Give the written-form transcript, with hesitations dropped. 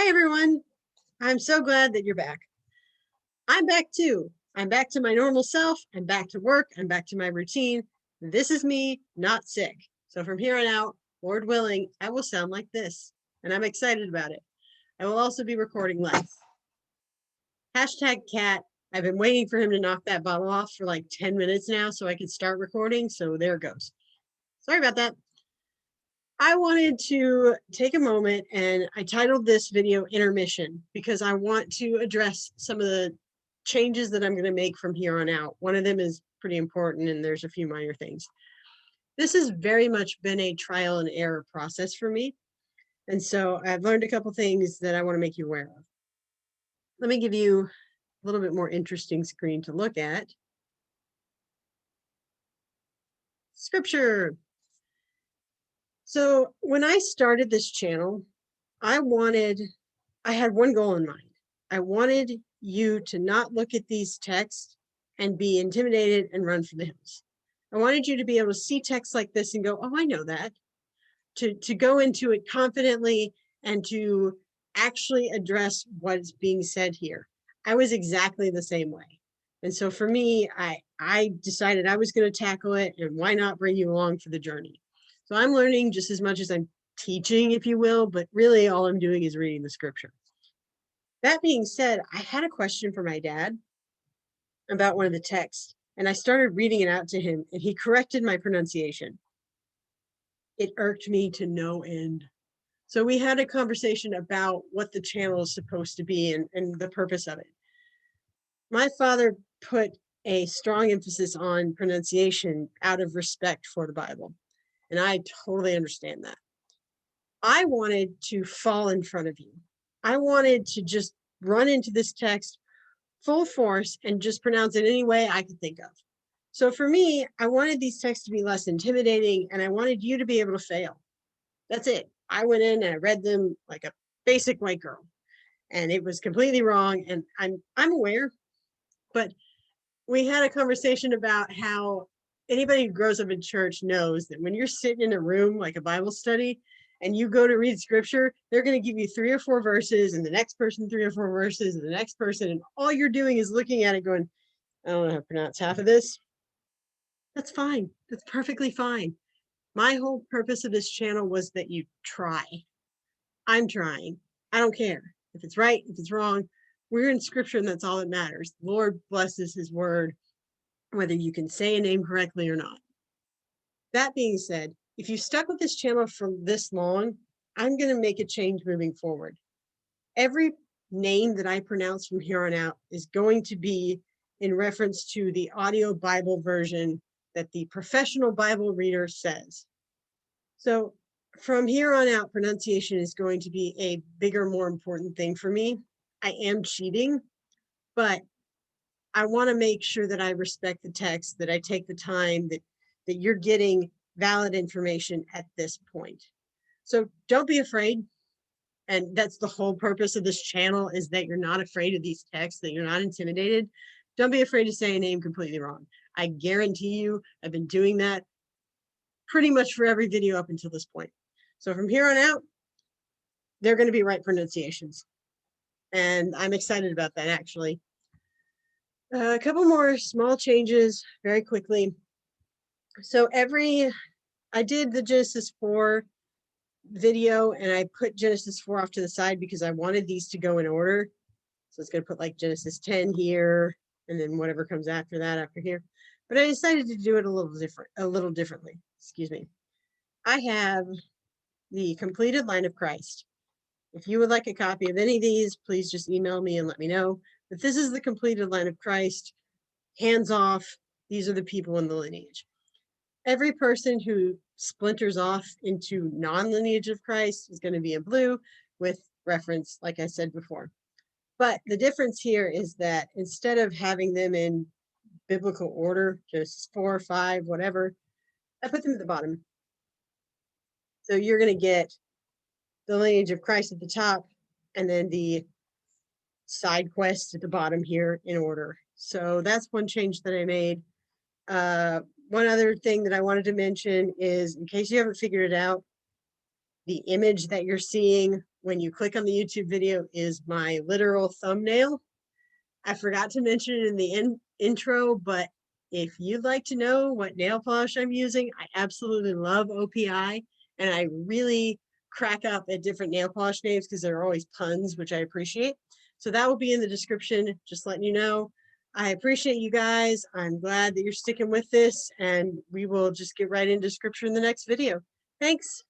Hi, everyone. I'm so glad that you're back. I'm back too. I'm back to my normal self. I'm back to work. I'm back to my routine. This is me, not sick. So from here on out, Lord willing, I will sound like this, and I'm excited about it. I will also be recording less. Hashtag cat. I've been waiting for him to knock that bottle off for like 10 minutes now so I can start recording. So there it goes. Sorry about that. I wanted to take a moment and I titled this video Intermission because I want to address some of the changes that I'm going to make from here on out. One of them is pretty important and there's a few minor things. This has very much been a trial and error process for me. And so I've learned a couple things that I want to make you aware of. Let me give you a little bit more interesting screen to look at. Scripture. So when I started this channel, I had one goal in mind. I wanted you to not look at these texts and be intimidated and run for the hills. I wanted you to be able to see texts like this and go, oh, I know that. To go into it confidently and to actually address what's being said here. I was exactly the same way. And so for me, I decided I was going to tackle it, and why not bring you along for the journey? So I'm learning just as much as I'm teaching, if you will, but really all I'm doing is reading the scripture. That being said, I had a question for my dad about one of the texts, and I started reading it out to him, and he corrected my pronunciation. It irked me to no end. So we had a conversation about what the channel is supposed to be and the purpose of it. My father put a strong emphasis on pronunciation out of respect for the Bible, and I totally understand that. I wanted to fall in front of you. I wanted to just run into this text full force and just pronounce it any way I could think of. So for me, I wanted these texts to be less intimidating, and I wanted you to be able to fail. That's it. I went in and I read them like a basic white girl, and it was completely wrong. And I'm aware, but we had a conversation about how anybody who grows up in church knows that when you're sitting in a room like a Bible study and you go to read scripture, they're going to give you 3 or 4 verses and the next person 3 or 4 verses and the next person. And all you're doing is looking at it going, I don't know how to pronounce half of this. That's fine. That's perfectly fine. My whole purpose of this channel was that you try. I'm trying. I don't care if it's right, if it's wrong. We're in scripture and that's all that matters. The Lord blesses his word, whether you can say a name correctly or not. That being said, if you stuck with this channel for this long, I'm going to make a change moving forward. Every name that I pronounce from here on out is going to be in reference to the audio Bible version that the professional Bible reader says. So from here on out, pronunciation is going to be a bigger, more important thing for me. I am cheating, but I want to make sure that I respect the text, that I take the time, that you're getting valid information at this point. So don't be afraid. And that's the whole purpose of this channel, is that you're not afraid of these texts, that you're not intimidated. Don't be afraid to say a name completely wrong. I guarantee you, I've been doing that pretty much for every video up until this point. So from here on out, they're going to be right pronunciations. And I'm excited about that, actually. A couple more small changes very quickly. So I did the Genesis 4 video and I put Genesis 4 off to the side because I wanted these to go in order. So it's going to put like Genesis 10 here and then whatever comes after that after here. But I decided to do it a little differently. Excuse me. I have the completed line of Christ. If you would like a copy of any of these, please just email me and let me know. But this is the completed line of Christ. Hands off. These are the people in the lineage. Every person who splinters off into non-lineage of Christ is going to be in blue with reference, like I said before. But the difference here is that instead of having them in biblical order, Genesis 4, 5, whatever, I put them at the bottom. So you're going to get the lineage of Christ at the top and then the side quests at the bottom here in order. So that's one change that I made. One other thing that I wanted to mention is, in case you haven't figured it out, The image that you're seeing when you click on the YouTube video is my literal thumbnail. I forgot to mention it in the intro, but if you'd like to know what nail polish I'm using, I absolutely love OPI, and I really crack up at different nail polish names because they're always puns, which I appreciate. So that will be in the description, just letting you know. I appreciate you guys. I'm glad that you're sticking with this, and we will just get right into description in the next video. Thanks.